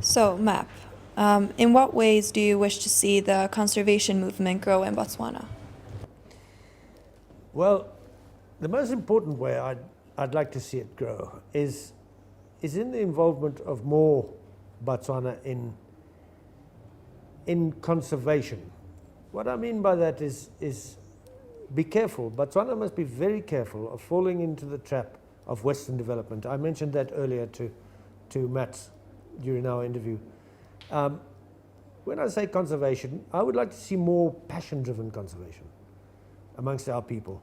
So, Map, in what ways do you wish to see the conservation movement grow in Botswana? Well, the most important way I'd like to see it grow is in the involvement of more Botswana in conservation. What I mean by that is be careful. Botswana must be very careful of falling into the trap of Western development. I mentioned that earlier to Matt during our interview. When I say conservation, I would like to see more passion-driven conservation amongst our people.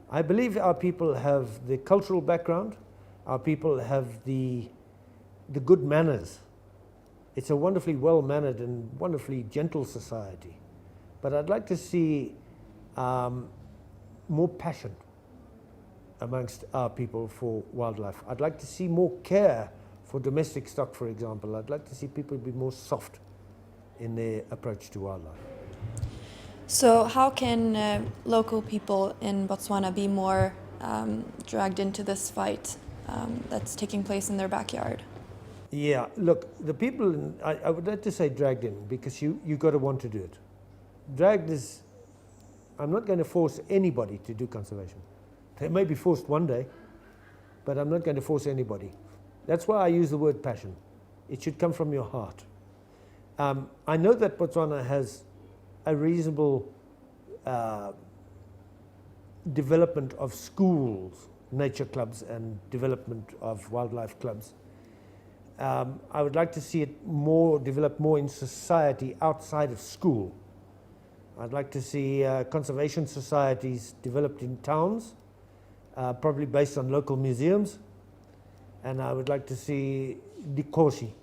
I believe our people have the cultural background, our people have the good manners. It's a wonderfully well-mannered and wonderfully gentle society. But I'd like to see more passion amongst our people for wildlife. I'd like to see more care for domestic stock, for example. I'd like to see people be more soft in their approach to wildlife. So, how can local people in Botswana be more dragged into this fight that's taking place in their backyard? Yeah, look, the people, I would like to say dragged in, because you got to want to do it. Dragged is, I'm not going to force anybody to do conservation. They may be forced one day, but I'm not going to force anybody. That's why I use the word passion. It should come from your heart. I know that Botswana has a reasonable development of schools, nature clubs, and development of wildlife clubs. I would like to see it develop more in society outside of school. I'd like to see conservation societies developed in towns, probably based on local museums. And I would like to see Dikoshi,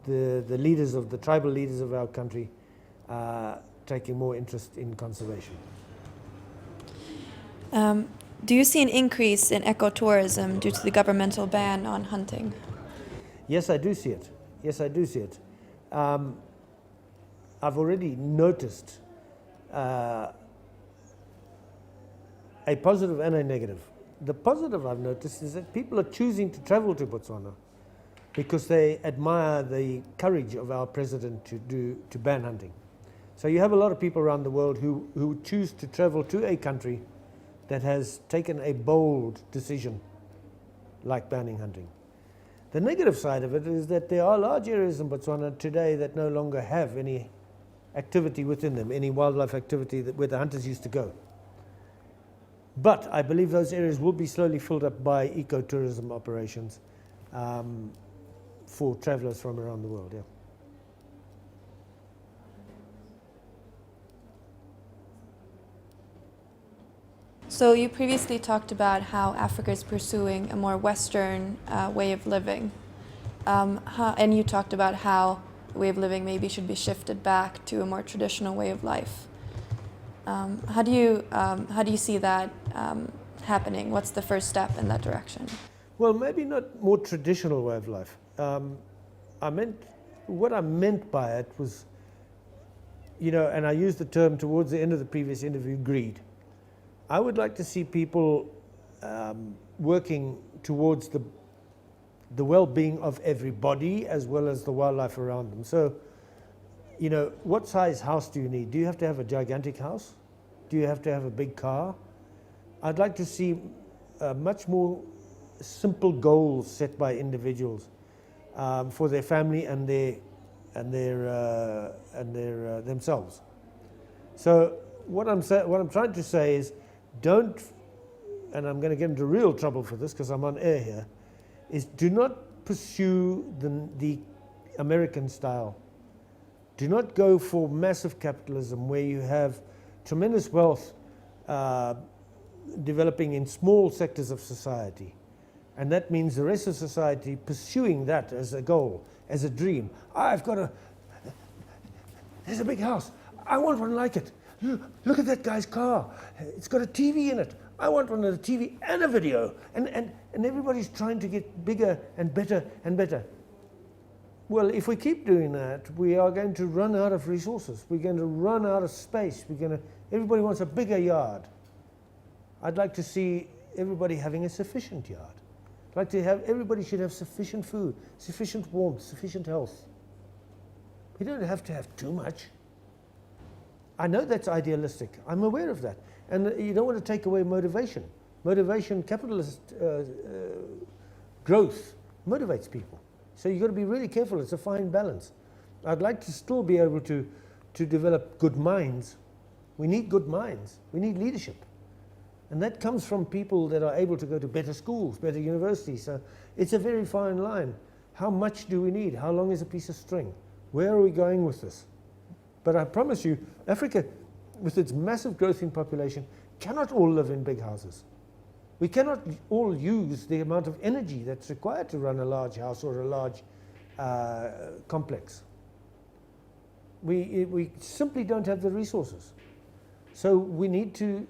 the leaders of the tribal leaders of our country, taking more interest in conservation. Do you see an increase in ecotourism due to the governmental ban on hunting? Yes, I do see it. Yes, I do see it. I've already noticed a positive and a negative. The positive I've noticed is that people are choosing to travel to Botswana because they admire the courage of our president to ban hunting. So you have a lot of people around the world who choose to travel to a country that has taken a bold decision like banning hunting. The negative side of it is that there are large areas in Botswana today that no longer have any activity within them, any wildlife activity where the hunters used to go. But I believe those areas will be slowly filled up by ecotourism operations for travelers from around the world. Yeah. So, you previously talked about how Africa is pursuing a more Western way of living. And you talked about how the way of living maybe should be shifted back to a more traditional way of life. How do you see that happening? What's the first step in that direction? Well, maybe not more traditional way of life. What I meant by it was, and I used the term towards the end of the previous interview, greed. I would like to see people working towards the well-being of everybody as well as the wildlife around them. So, what size house do you need? Do you have to have a gigantic house? Do you have to have a big car? I'd like to see much more simple goals set by individuals for their family and their themselves. So what I'm trying to say is, don't, and I'm going to get into real trouble for this because I'm on air here, is do not pursue the American style. Do not go for massive capitalism where you have tremendous wealth developing in small sectors of society. And that means the rest of society pursuing that as a goal, as a dream. There's a big house. I want one like it. Look at that guy's car. It's got a TV in it. I want one with a TV and a video. And everybody's trying to get bigger and better and better. Well, if we keep doing that, we are going to run out of resources. We're going to run out of space. Everybody wants a bigger yard. I'd like to see everybody having a sufficient yard. I'd like to have, everybody should have sufficient food, sufficient warmth, sufficient health. We don't have to have too much. I know that's idealistic. I'm aware of that. And you don't want to take away motivation. Motivation, capitalist growth motivates people. So you've got to be really careful. It's a fine balance. I'd like to still be able to develop good minds. We need good minds. We need leadership. And that comes from people that are able to go to better schools, better universities. So it's a very fine line. How much do we need? How long is a piece of string? Where are we going with this? But I promise you, Africa, with its massive growth in population, cannot all live in big houses. We cannot all use the amount of energy that's required to run a large house or a large complex. We simply don't have the resources. So we need to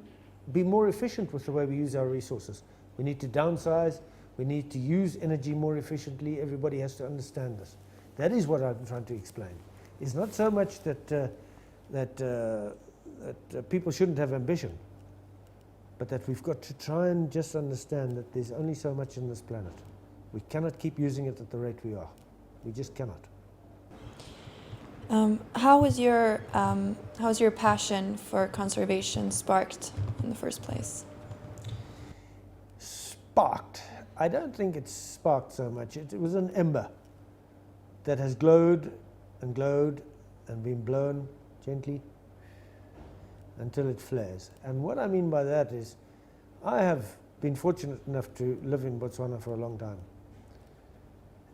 be more efficient with the way we use our resources. We need to downsize. We need to use energy more efficiently. Everybody has to understand this. That is what I'm trying to explain. It's not so much that people shouldn't have ambition, but that we've got to try and just understand that there's only so much in this planet. We cannot keep using it at the rate we are. We just cannot. How was your passion for conservation sparked in the first place? Sparked? I don't think it's sparked so much. It was an ember that has glowed and glowed and been blown gently until it flares. And what I mean by that is, I have been fortunate enough to live in Botswana for a long time.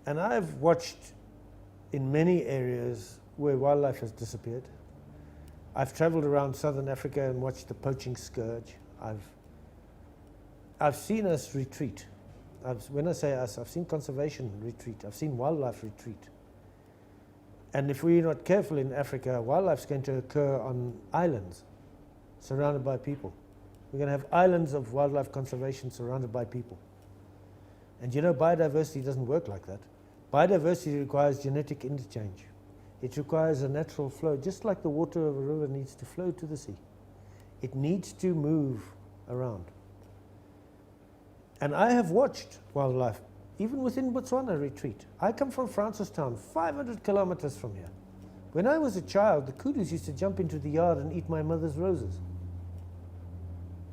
And I've watched in many areas where wildlife has disappeared. I've traveled around southern Africa and watched the poaching scourge. I've seen us retreat. When I say us, I've seen conservation retreat. I've seen wildlife retreat. And if we're not careful in Africa, wildlife's going to occur on islands surrounded by people. We're going to have islands of wildlife conservation surrounded by people. And you know, biodiversity doesn't work like that. Biodiversity requires genetic interchange. It requires a natural flow, just like the water of a river needs to flow to the sea. It needs to move around. And I have watched wildlife, even within Botswana, retreat. I come from Francistown, 500 kilometers from here. When I was a child, the kudus used to jump into the yard and eat my mother's roses.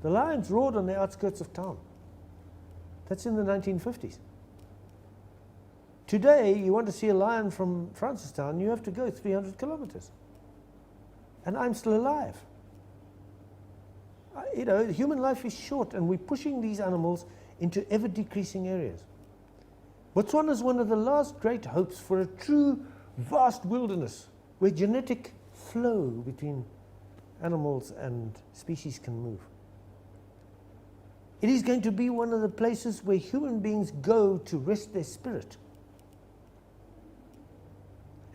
The lions roared on the outskirts of town. That's in the 1950s. Today, you want to see a lion from Francistown, you have to go 300 kilometers. And I'm still alive. You know, human life is short, and we're pushing these animals into ever-decreasing areas. Botswana is one of the last great hopes for a true vast wilderness where genetic flow between animals and species can move. It is going to be one of the places where human beings go to rest their spirit.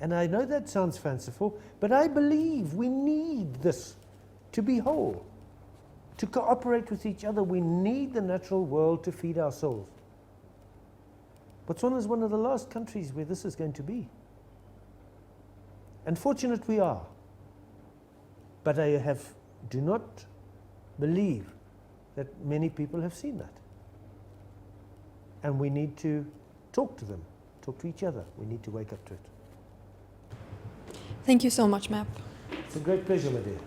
And I know that sounds fanciful, but I believe we need this to be whole, to cooperate with each other. We need the natural world to feed our souls. Botswana is one of the last countries where this is going to be. And fortunate we are. But I do not believe that many people have seen that. And we need to talk to them, talk to each other. We need to wake up to it. Thank you so much, Map. It's a great pleasure, my dear.